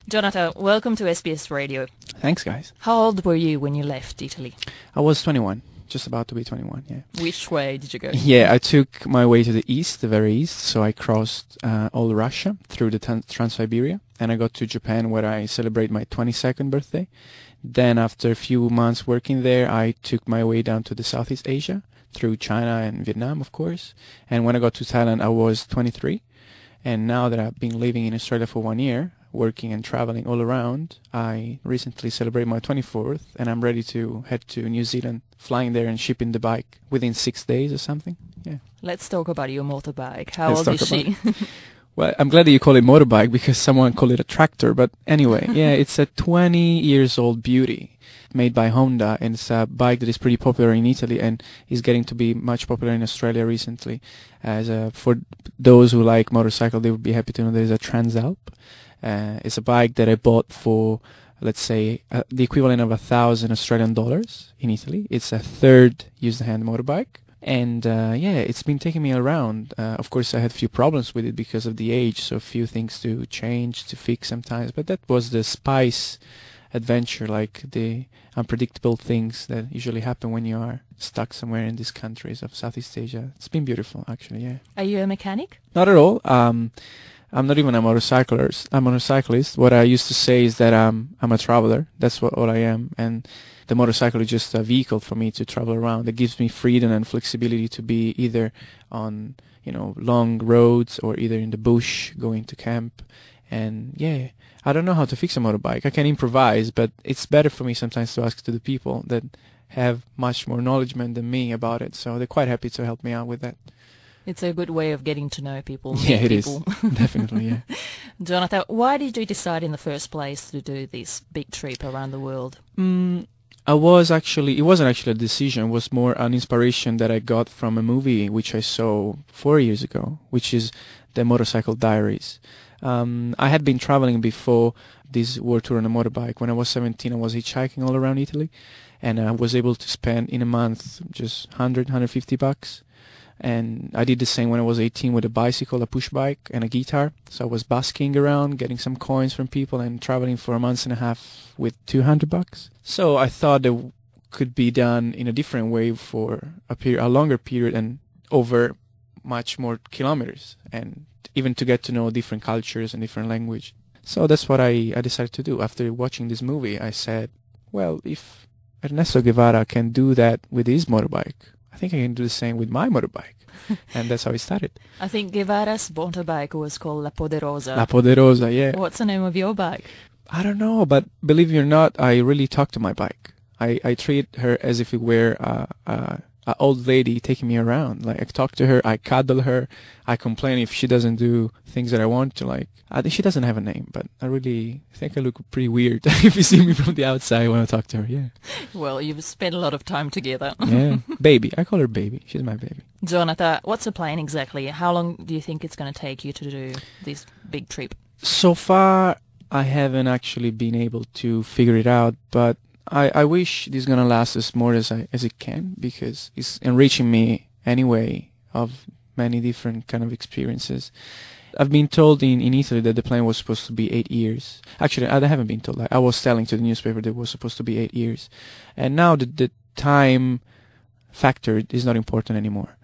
Gionata, welcome to SBS Radio. Thanks, guys. How old were you when you left Italy? I was 21, just about to be 21, yeah. Which way did you go? Yeah, I took my way to the east, the very east, so I crossed all Russia through the Trans-Siberia, and I got to Japan where I celebrate my 22nd birthday. Then after a few months working there, I took my way down to the Southeast Asia, through China and Vietnam, of course. And when I got to Thailand, I was 23. And now that I've been living in Australia for 1 year, working and traveling all around, I recently celebrated my 24th, and I'm ready to head to New Zealand, flying there and shipping the bike within 6 days or something. Yeah. Let's talk about your motorbike. How old is she? Well, I'm glad that you call it motorbike because someone called it a tractor. But anyway, yeah, it's a 20 years old beauty made by Honda, and it's a bike that is pretty popular in Italy and is getting to be much popular in Australia recently. As for those who like motorcycle, they would be happy to know there's a Transalp. It's a bike that I bought for, let's say, the equivalent of $1,000 Australian dollars in Italy. It's a third used-hand motorbike. And yeah, it's been taking me around. Of course, I had a few problems with it because of the age, so a few things to change, to fix sometimes. But that was the spice adventure, like the unpredictable things that usually happen when you are stuck somewhere in these countries of Southeast Asia. It's been beautiful, actually, yeah. Are you a mechanic? Not at all. I'm not even a motorcyclist. What I used to say is that I'm a traveler. That's what I am. And the motorcycle is just a vehicle for me to travel around. It gives me freedom and flexibility to be either on, long roads or either in the bush going to camp. And yeah, I don't know how to fix a motorbike. I can improvise, but it's better for me sometimes to ask to the people that have much more knowledge than me about it. So they're quite happy to help me out with that. It's a good way of getting to know people. Yeah, it is. Definitely, yeah. Gionata, why did you decide in the first place to do this big trip around the world? It wasn't actually a decision. It was more an inspiration that I got from a movie which I saw 4 years ago, which is The Motorcycle Diaries. I had been traveling before this world tour on a motorbike. When I was 17, I was hitchhiking all around Italy, and I was able to spend in a month just $150. And I did the same when I was 18 with a bicycle, a push bike, and a guitar. So I was busking around, getting some coins from people, and traveling for a month and a half with $200. So I thought it could be done in a different way for a longer period and over much more kilometers, and even to get to know different cultures and different language. So that's what I decided to do. After watching this movie, I said, well, if Ernesto Guevara can do that with his motorbike, I think I can do the same with my motorbike. And that's how it started. I think Guevara's motorbike was called La Poderosa. La Poderosa, yeah. What's the name of your bike? I don't know, but believe it or not, I really talk to my bike. I treat her as if it were an old lady taking me around. Like, I talk to her, I cuddle her, I complain if she doesn't do things that I want to. Like, I think she doesn't have a name, but I really think I look pretty weird if you see me from the outside when I talk to her, yeah. Well, you've spent a lot of time together. Yeah, baby. I call her baby. She's my baby. Gionata, what's the plan exactly? How long do you think it's going to take you to do this big trip? So far, I haven't actually been able to figure it out, but I wish this is going to last as more as it can, because it's enriching me anyway of many different kind of experiences. I've been told in Italy that the plan was supposed to be 8 years. Actually, I haven't been told that. I was telling to the newspaper that it was supposed to be 8 years. And now the time factor is not important anymore,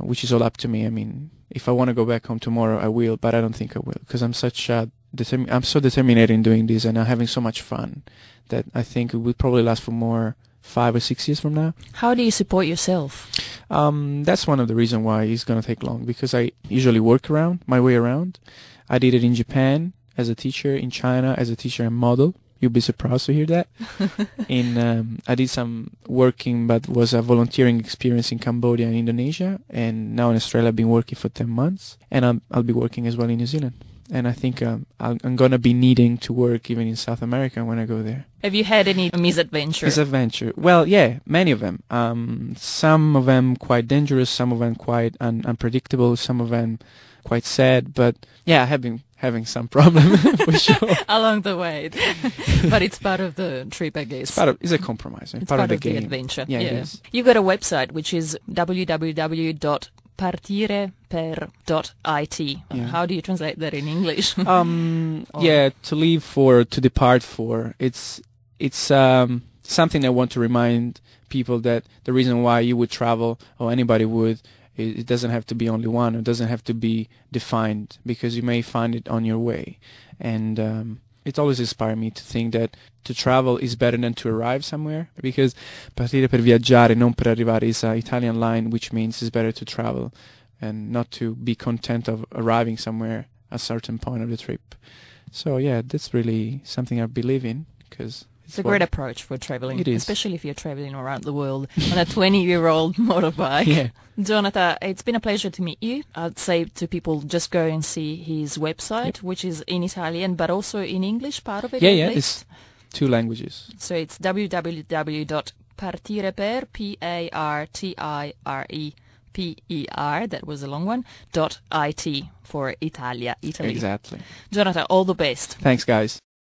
which is all up to me. I mean, if I want to go back home tomorrow, I will, but I don't think I will, because I'm so determined in doing this, and I'm having so much fun that I think it will probably last for more 5 or 6 years from now. How do you support yourself? That's one of the reasons why it's going to take long, because I usually work my way around. I did it in Japan as a teacher, in China as a teacher and model. You'll be surprised to hear that. I did some working, but was a volunteering experience in Cambodia and Indonesia, and now in Australia I've been working for 10 months, and I'll be working as well in New Zealand. And I think I'm going to be needing to work even in South America when I go there. Have you had any misadventure? Well, yeah, many of them. Some of them quite dangerous, some of them quite unpredictable, some of them quite sad. But yeah, I have been having some problem for sure. Along the way. But it's part of the trip, I guess. It's a compromise. It's part of the game. The adventure. Yeah, it is. You've got a website, which is www.partireper.it. partireper.it. How do you translate that in English? To leave for, to depart for. It's something I want to remind people that the reason why you would travel, or anybody would, it doesn't have to be only one. It doesn't have to be defined, because you may find it on your way. And it always inspired me to think that to travel is better than to arrive somewhere, because partire per viaggiare, non per arrivare, is an Italian line, which means it's better to travel and not to be content of arriving somewhere at a certain point of the trip. So yeah, that's really something I believe in, because it's a great approach for traveling, it is. Especially if you're traveling around the world on a 20-year-old motorbike. Yeah. Gionata, it's been a pleasure to meet you. I'd say to people, just go and see his website, which is in Italian, but also in English, part of it. Yeah, it's 2 languages. So it's www.partireper, partireper, that was a long one, .it for Italia, Italy. Exactly. Gionata, all the best. Thanks, guys.